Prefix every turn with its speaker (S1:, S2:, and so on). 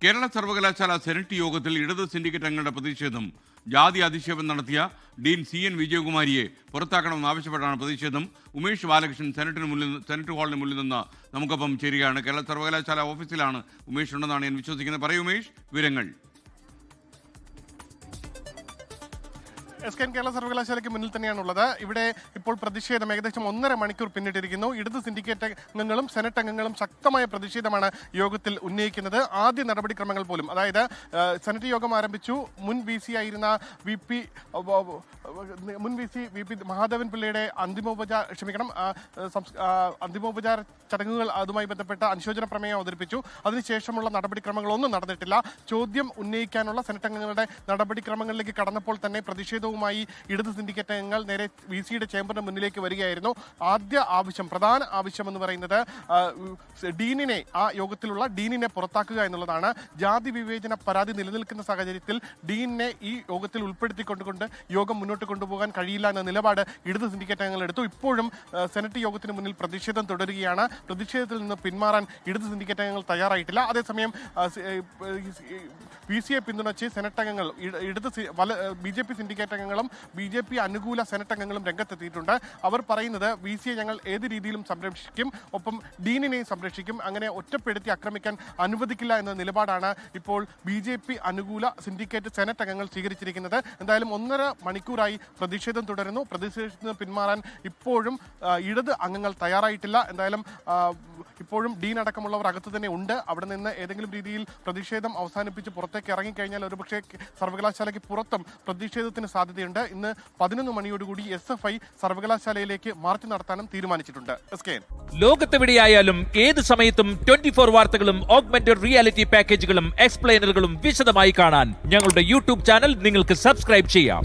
S1: കേരള സർവകലാശാല സെനറ്റ് യോഗത്തിൽ ഇടത് സിൻഡിക്കേറ്റ് അംഗങ്ങളുടെ പ്രതിഷേധം. ജാതി അധിക്ഷേപം നടത്തിയ ഡീൻ CN വിജയകുമാരിയെ പുറത്താക്കണമെന്നാവശ്യപ്പെട്ടാണ് പ്രതിഷേധം. ഉമേഷ് ബാലകൃഷ്ണൻ സെനറ്റ് ഹാളിന് മുന്നിൽ നിന്ന് നമുക്കൊപ്പം ചേരുകയാണ്. കേരള സർവകലാശാല ഓഫീസിലാണ് ഉമേഷ് ഉണ്ടെന്നാണ് ഞാൻ വിശ്വസിക്കുന്നത്. പറയൂ ഉമേഷ്, വിവരങ്ങൾ.
S2: കേരള സർവകലാശാലയ്ക്ക് മുന്നിൽ തന്നെയാണുള്ളത്. ഇവിടെ ഇപ്പോൾ പ്രതിഷേധം ഏകദേശം 1.5 മണിക്കൂർ പിന്നിട്ടിരിക്കുന്നു. ഇടത് സിൻഡിക്കേറ്റ് അംഗങ്ങളും സെനറ്റ് അംഗങ്ങളും ശക്തമായ പ്രതിഷേധമാണ് യോഗത്തിൽ ഉന്നയിക്കുന്നത്. ആദ്യ നടപടിക്രമങ്ങൾ പോലും, അതായത് സെനറ്റ് യോഗം ആരംഭിച്ചു. മുൻ VC ആയിരുന്ന വി പി മഹാദേവൻ പിള്ളയുടെ അന്തിമോപചാര ചടങ്ങുകൾ അതുമായി ബന്ധപ്പെട്ട അനുശോചന പ്രമേയം അവതരിപ്പിച്ചു. അതിനുശേഷമുള്ള നടപടിക്രമങ്ങളൊന്നും നടന്നിട്ടില്ല. ചോദ്യം ഉന്നയിക്കാനുള്ള സെനറ്റ് അംഗങ്ങളുടെ നടപടിക്രമങ്ങളിലേക്ക് കടന്നപ്പോൾ തന്നെ പ്രതിഷേധവുമായി ഇടത് സിൻഡിക്കേറ്റ് അംഗങ്ങൾ നേരെ VCയുടെ ചേംബറിന് മുന്നിലേക്ക് വരികയായിരുന്നു. ആദ്യ ആവശ്യം, പ്രധാന ആവശ്യം എന്ന് പറയുന്നത് ഡീനിനെ, ആ യോഗത്തിലുള്ള ഡീനിനെ പുറത്താക്കുക എന്നുള്ളതാണ്. ജാതി വിവേചന പരാതി നിലനിൽക്കുന്ന സാഹചര്യത്തിൽ ഡീനിനെ ഈ യോഗത്തിൽ ഉൾപ്പെടുത്തിക്കൊണ്ടുകൊണ്ട് യോഗം മുന്നോട്ട് കൊണ്ടുപോകാൻ കഴിയില്ല എന്ന നിലപാട് ഇടത് സിൻഡിക്കേറ്റ് അംഗങ്ങൾ എടുത്തു. ഇപ്പോഴും സെനറ്റ് യോഗത്തിന് മുന്നിൽ പ്രതിഷേധം തുടരുകയാണ്. പ്രതിഷേധത്തിൽ നിന്ന് പിന്മാറാൻ ഇടത് സിൻഡിക്കേറ്റ് അംഗങ്ങൾ തയ്യാറായിട്ടില്ല. അതേസമയം VCയെ പിന്തുണച്ച് സെനറ്റ് അംഗങ്ങൾ, BJP സിൻഡിക്കേറ്റ് അംഗങ്ങളും BJP അനുകൂല സെനറ്റ് അംഗങ്ങളും രംഗത്തെത്തിയിട്ടുണ്ട്. അവർ പറയുന്നത് VCയെ ഞങ്ങൾ ഏത് രീതിയിലും സംരക്ഷിക്കും, ഒപ്പം ഡീനിനെയും സംരക്ഷിക്കും, അങ്ങനെ ഒറ്റപ്പെടുത്തി ആക്രമിക്കാൻ അനുവദിക്കില്ല എന്ന നിലപാടാണ് ഇപ്പോൾ BJP അനുകൂല സിൻഡിക്കേറ്റ് സെനറ്റ് അംഗങ്ങൾ സ്വീകരിച്ചിരിക്കുന്നത്. എന്തായാലും 1.5 മണിക്കൂറായി പ്രതിഷേധം തുടരുന്നു. പ്രതിഷേധത്തിന് പിന്മാറാൻ ഇപ്പോഴും ഇടത് അംഗങ്ങൾ തയ്യാറായിട്ടില്ല. എന്തായാലും ഇപ്പോഴും ഡീൻ അടക്കമുള്ളവർ അകത്ത് തന്നെ ഉണ്ട്. അവിടെ നിന്ന് ഏതെങ്കിലും രീതിയിൽ പ്രതിഷേധം അവസാനിപ്പിച്ച് പുറത്തേക്ക് ഇറങ്ങിക്കഴിഞ്ഞാൽ ഒരുപക്ഷെ സർവകലാശാലയ്ക്ക് പുറത്തും പ്രതിഷേധത്തിന് സാധ്യതയുണ്ട്. ഇന്ന് 11 മണിയോടുകൂടി SFI സർവകലാശാലയിലേക്ക് മാർച്ച് നടത്താനും തീരുമാനിച്ചിട്ടുണ്ട്.
S3: ലോകത്തെവിടെയായാലും ഏത് സമയത്തും 24 വാർത്തകളും ഓഗ്മെന്റഡ് റിയാലിറ്റി പാക്കേജുകളും എക്സ്പ്ലെയിനറുകളും വിശദമായി കാണാൻ ഞങ്ങളുടെ YouTube ചാനൽ നിങ്ങൾക്ക് സബ്സ്ക്രൈബ് ചെയ്യാം.